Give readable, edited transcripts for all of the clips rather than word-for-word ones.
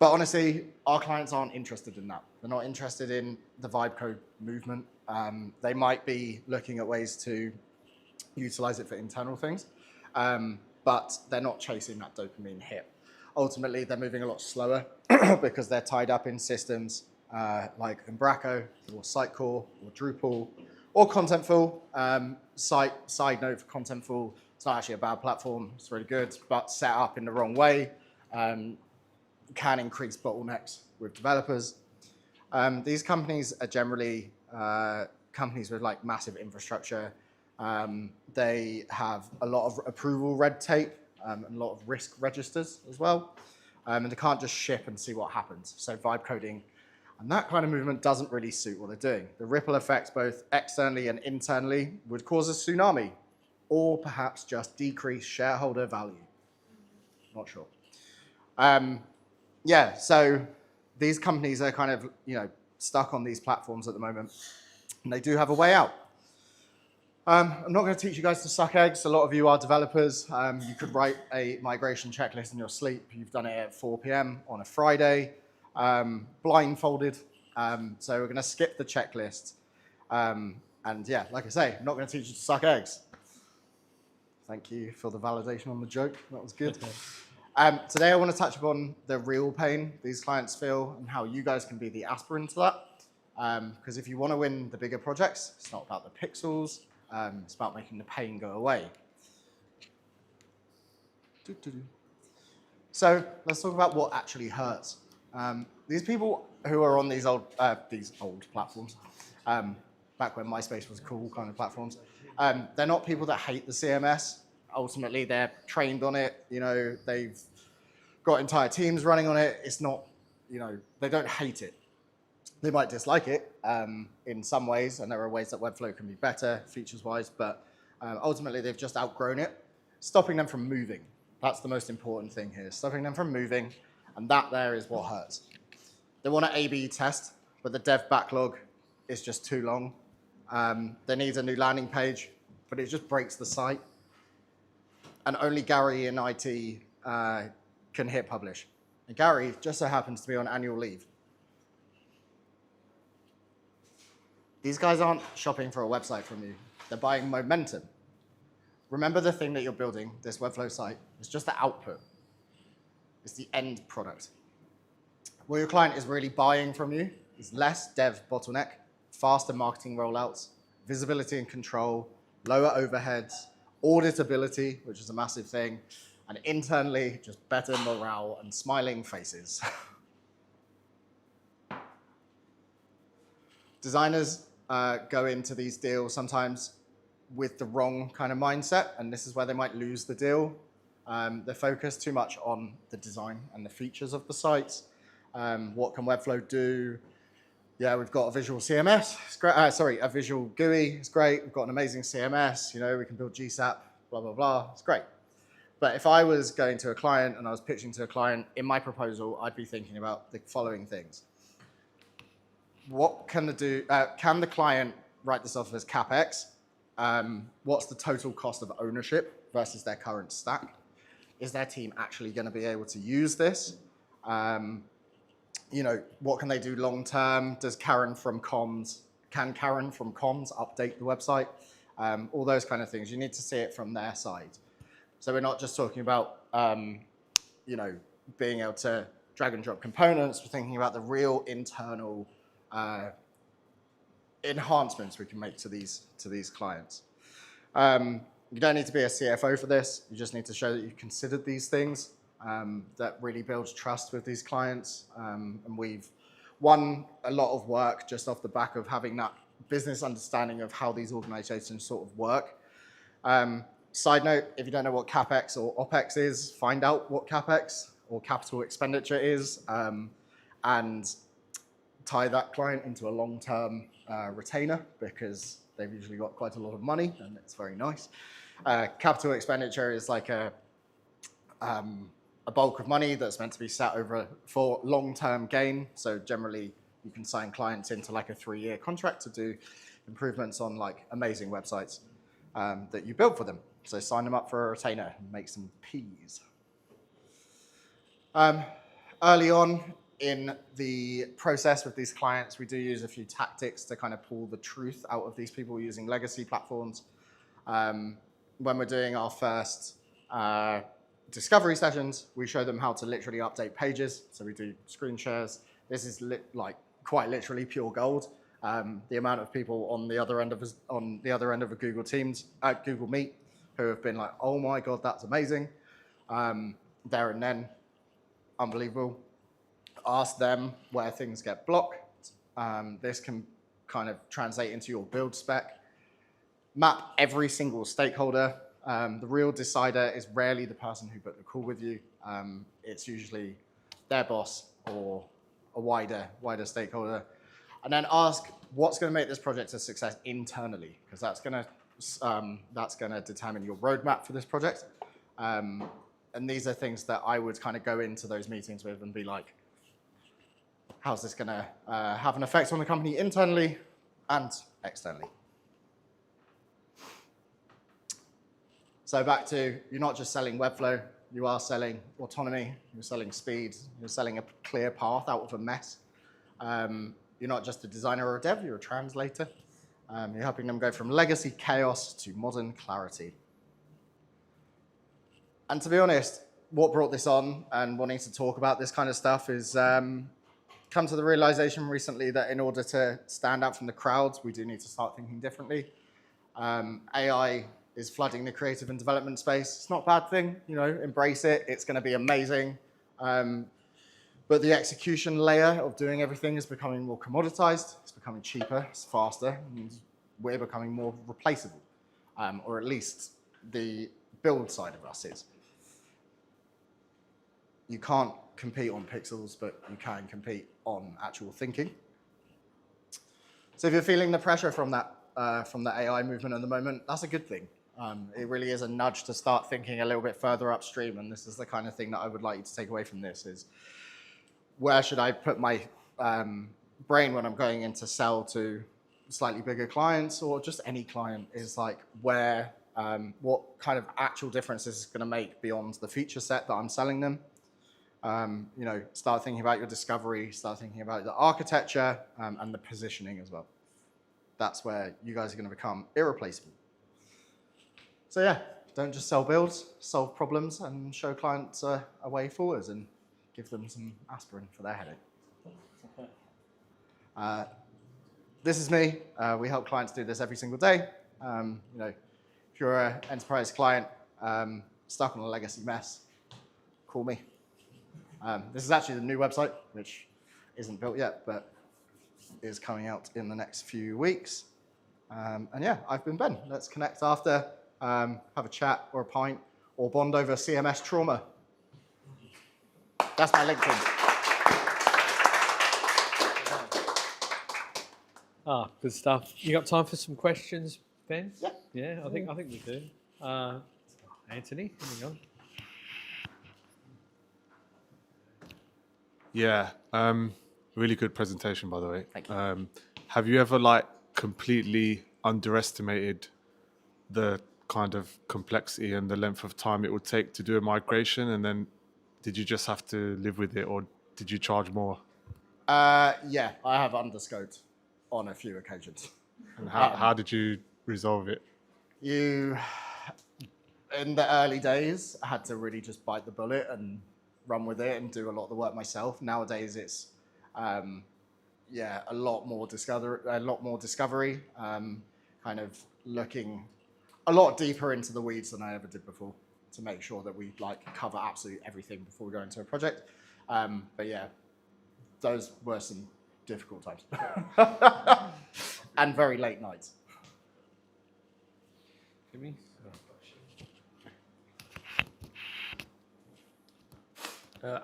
But honestly, our clients aren't interested in that. They're not interested in the vibe code movement. They might be looking at ways to utilize it for internal things, but they're not chasing that dopamine hit. Ultimately, they're moving a lot slower because they're tied up in systems like Umbraco or Sitecore or Drupal or Contentful. Side note for Contentful, it's not actually a bad platform. It's really good, but set up in the wrong way can increase bottlenecks with developers. These companies are generally companies with like massive infrastructure. They have a lot of approval red tape and a lot of risk registers as well. And they can't just ship and see what happens. So vibe coding and that kind of movement doesn't really suit what they're doing. The ripple effects, both externally and internally, would cause a tsunami or perhaps just decrease shareholder value. Not sure. Yeah, so these companies are kind of, stuck on these platforms at the moment, and they do have a way out. I'm not going to teach you guys to suck eggs. A lot of you are developers. You could write a migration checklist in your sleep. You've done it at 4 p.m. on a Friday, blindfolded. So we're going to skip the checklist. And yeah, like I say, I'm not going to teach you to suck eggs. Thank you for the validation on the joke. That was good. Today I want to touch upon the real pain these clients feel and how you guys can be the aspirin to that. Because if you want to win the bigger projects, it's not about the pixels. It's about making the pain go away. So let's talk about what actually hurts. These people who are on these old platforms, back when MySpace was cool kind of platforms, they're not people that hate the CMS. Ultimately, they're trained on it. They've got entire teams running on it. It's not, they don't hate it. They might dislike it in some ways, and there are ways that Webflow can be better features-wise, but ultimately they've just outgrown it, stopping them from moving. That's the most important thing here, stopping them from moving, and that there is what hurts. They want to A/B test, but the dev backlog is just too long. They need a new landing page, but it just breaks the site. And only Gary in IT can hit publish. And Gary just so happens to be on annual leave. These guys aren't shopping for a website from you. They're buying momentum. Remember the thing that you're building, this Webflow site, is just the output. It's the end product. What your client is really buying from you is less dev bottleneck, faster marketing rollouts, visibility and control, lower overheads, auditability, which is a massive thing, and internally, just better morale and smiling faces. Designers go into these deals sometimes with the wrong kind of mindset, and this is where they might lose the deal. They're focused too much on the design and the features of the sites. What can Webflow do? Yeah, we've got a visual CMS. It's great. A visual GUI. It's great. We've got an amazing CMS. We can build GSAP. Blah blah blah. It's great. But if I was going to a client and I was pitching to a client in my proposal, I'd be thinking about the following things. What can the client write this off as Capex? What's the total cost of ownership versus their current stack? Is their team actually going to be able to use this? What can they do long term? Can Karen from comms update the website? All those kind of things. You need to see it from their side. So we're not just talking about, being able to drag and drop components. We're thinking about the real internal enhancements we can make to these clients. You don't need to be a CFO for this. You just need to show that you've considered these things. That really builds trust with these clients. And we've won a lot of work just off the back of having that business understanding of how these organizations sort of work. Side note, if you don't know what Capex or OpEx is, find out what Capex or Capital Expenditure is and tie that client into a long-term retainer because they've usually got quite a lot of money and it's very nice. Capital Expenditure is like a bulk of money that's meant to be sat over for long-term gain. So generally, you can sign clients into like a 3-year contract to do improvements on like amazing websites that you build for them. So sign them up for a retainer and make some peas. Early on in the process with these clients, we do use a few tactics to kind of pull the truth out of these people using legacy platforms. When we're doing our first discovery sessions, we show them how to literally update pages. So we do screen shares. This is quite literally pure gold. The amount of people on the other end of a Google Teams, Google Meet, who have been like, "Oh my God, that's amazing!" There and then, unbelievable. Ask them where things get blocked. This can kind of translate into your build spec. Map every single stakeholder. The real decider is rarely the person who booked the call with you. It's usually their boss or a wider stakeholder. And then ask what's going to make this project a success internally, because that's going to determine your roadmap for this project. And these are things that I would kind of go into those meetings with and be like, how's this going to have an effect on the company internally and externally? So back to, you're not just selling Webflow, you are selling autonomy, you're selling speed, you're selling a clear path out of a mess. You're not just a designer or a dev, you're a translator. You're helping them go from legacy chaos to modern clarity. And to be honest, what brought this on and wanting to talk about this kind of stuff is come to the realization recently that in order to stand out from the crowds, we do need to start thinking differently. AI is flooding the creative and development space. It's not a bad thing, embrace it. It's going to be amazing. But the execution layer of doing everything is becoming more commoditized. It's becoming cheaper, it's faster, and we're becoming more replaceable, or at least the build side of us is. You can't compete on pixels, but you can compete on actual thinking. So if you're feeling the pressure from the AI movement at the moment, that's a good thing. It really is a nudge to start thinking a little bit further upstream, and this is the kind of thing that I would like you to take away from this is, where should I put my brain when I'm going in to sell to slightly bigger clients or just any client, is like what kind of actual difference this is going to make beyond the feature set that I'm selling them. Start thinking about your discovery, start thinking about the architecture and the positioning as well. That's where you guys are going to become irreplaceable. So yeah, don't just sell builds, solve problems and show clients a way forwards and give them some aspirin for their headache. This is me. We help clients do this every single day. If you're an enterprise client stuck on a legacy mess, call me. This is actually the new website, which isn't built yet, but is coming out in the next few weeks. And yeah, I've been Ben. Let's connect after, have a chat or a pint, or bond over CMS trauma. That's my LinkedIn. Good stuff. You got time for some questions, Ben? Yeah. Yeah, I think we do. Anthony, hang on. Yeah, really good presentation, by the way. Thank you. Have you ever completely underestimated the kind of complexity and the length of time it would take to do a migration, and then did you just have to live with it, or did you charge more? Yeah, I have underscoped on a few occasions. And how did you resolve it? In the early days, I had to really just bite the bullet and run with it and do a lot of the work myself. Nowadays, it's a lot more discovery, kind of looking a lot deeper into the weeds than I ever did before to make sure that we cover absolutely everything before we go into a project. But yeah, those were some difficult times and very late nights. Jimmy?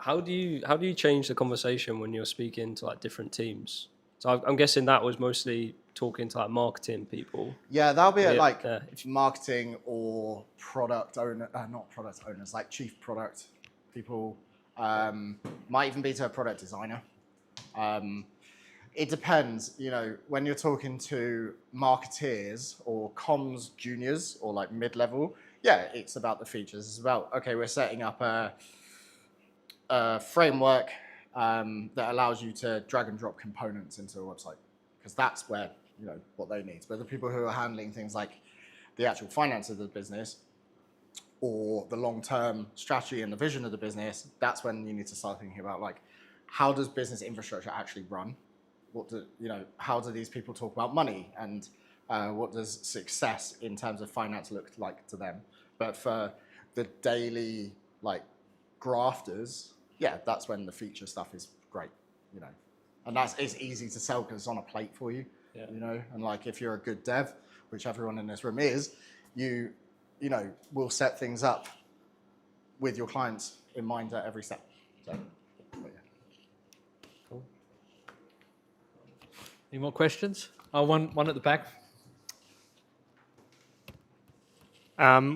How do you change the conversation when you're speaking to different teams? So I'm guessing that was mostly talking to marketing people. Yeah, that'll be marketing or product owner, not product owners, chief product people. Might even be to a product designer. It depends, when you're talking to marketeers or comms juniors or mid-level, yeah, it's about the features. It's about, okay, we're setting up a framework that allows you to drag and drop components into a website, because that's where, what they need. But the people who are handling things like the actual finance of the business or the long-term strategy and the vision of the business, that's when you need to start thinking about, like, how does business infrastructure actually run? How do these people talk about money, and what does success in terms of finance look like to them? But for the daily, like, grafters, that's when the feature stuff is great, and it's easy to sell because it's on a plate for you, and like, if you're a good dev, which everyone in this room is, you will set things up with your clients in mind at every step. So, Cool. Any more questions? Oh, one at the back.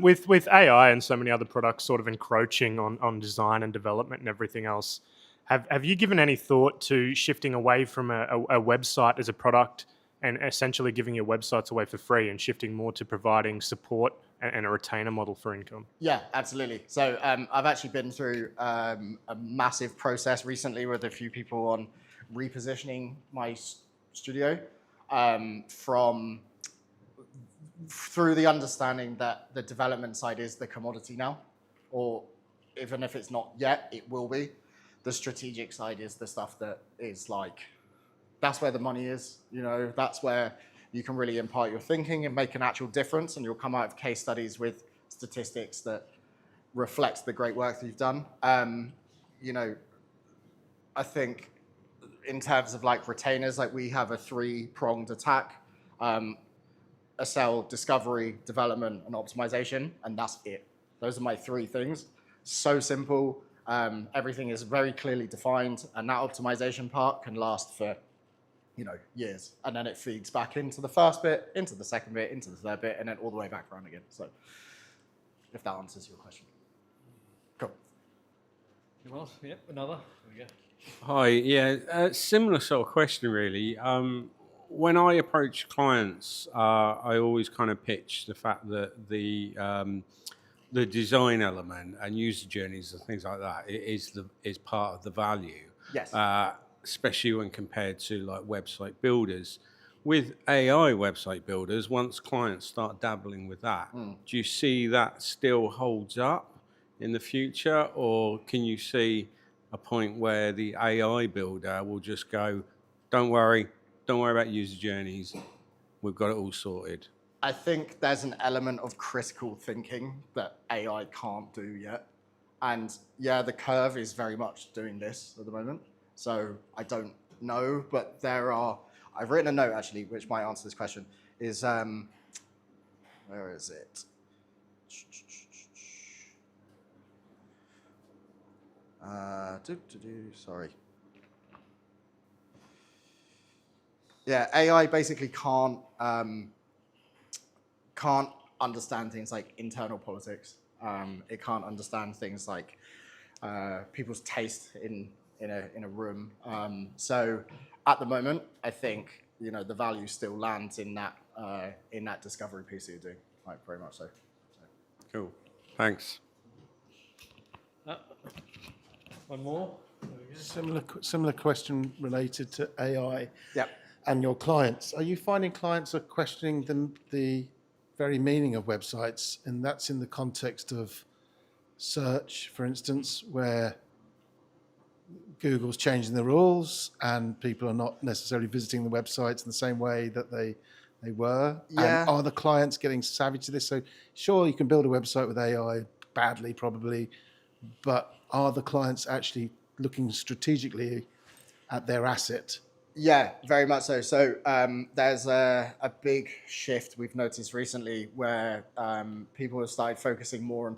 With AI and so many other products sort of encroaching on design and development and everything else, have you given any thought to shifting away from a website as a product and essentially giving your websites away for free and shifting more to providing support and a retainer model for income? Yeah, absolutely. So I've actually been through a massive process recently with a few people on repositioning my studio through the understanding that the development side is the commodity now, or even if it's not yet, it will be. The strategic side is the stuff that is like, that's where the money is, that's where you can really impart your thinking and make an actual difference, and you'll come out of case studies with statistics that reflect the great work that you've done. I think in terms of like retainers, like, we have a 3-pronged attack. Sell, discovery, development, and optimization, and that's it. Those are my 3 things. So simple. Everything is very clearly defined, and that optimization part can last for, years, and then it feeds back into the first bit, into the second bit, into the third bit, and then all the way back around again. So, if that answers your question. Cool. Anyone else? Yep, another. There we go. Hi, yeah, similar sort of question really. When I approach clients, I always kind of pitch the fact that the design element and user journeys and things like that is part of the value. Yes. Especially when compared to like website builders. With AI website builders, once clients start dabbling with that, do you see that still holds up in the future, or can you see a point where the AI builder will just go, don't worry about user journeys, we've got it all sorted? I think there's an element of critical thinking that AI can't do yet. And the curve is very much doing this at the moment. So I don't know, but I've written a note actually, which might answer this question, is, where is it? Sorry. Yeah, AI basically can't understand things like internal politics. It can't understand things like people's taste in a room. So at the moment, I think the value still lands in that discovery piece that you're doing, like, very much so. Cool, thanks. One more. Similar question related to AI. Yeah. And your clients. Are you finding clients are questioning the very meaning of websites, and that's in the context of search, for instance, where Google's changing the rules and people are not necessarily visiting the websites in the same way that they were? Yeah. And are the clients getting savvy to this? So sure, you can build a website with AI, badly probably, but are the clients actually looking strategically at their asset? Yeah, very much so. So there's a big shift we've noticed recently where people have started focusing more on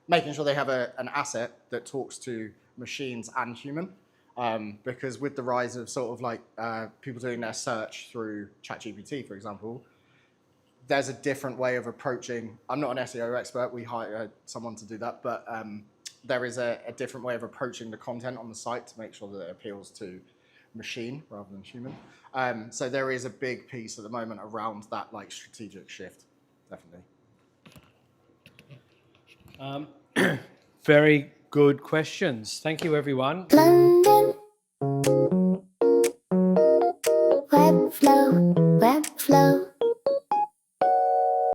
making sure they have an asset that talks to machines and human. Because with the rise of sort of like people doing their search through ChatGPT, for example, there's a different way of approaching. I'm not an SEO expert. We hired someone to do that, but there is a different way of approaching the content on the site to make sure that it appeals to machine rather than human. So there is a big piece at the moment around that, like, strategic shift, definitely. Very good questions. Thank you, everyone. London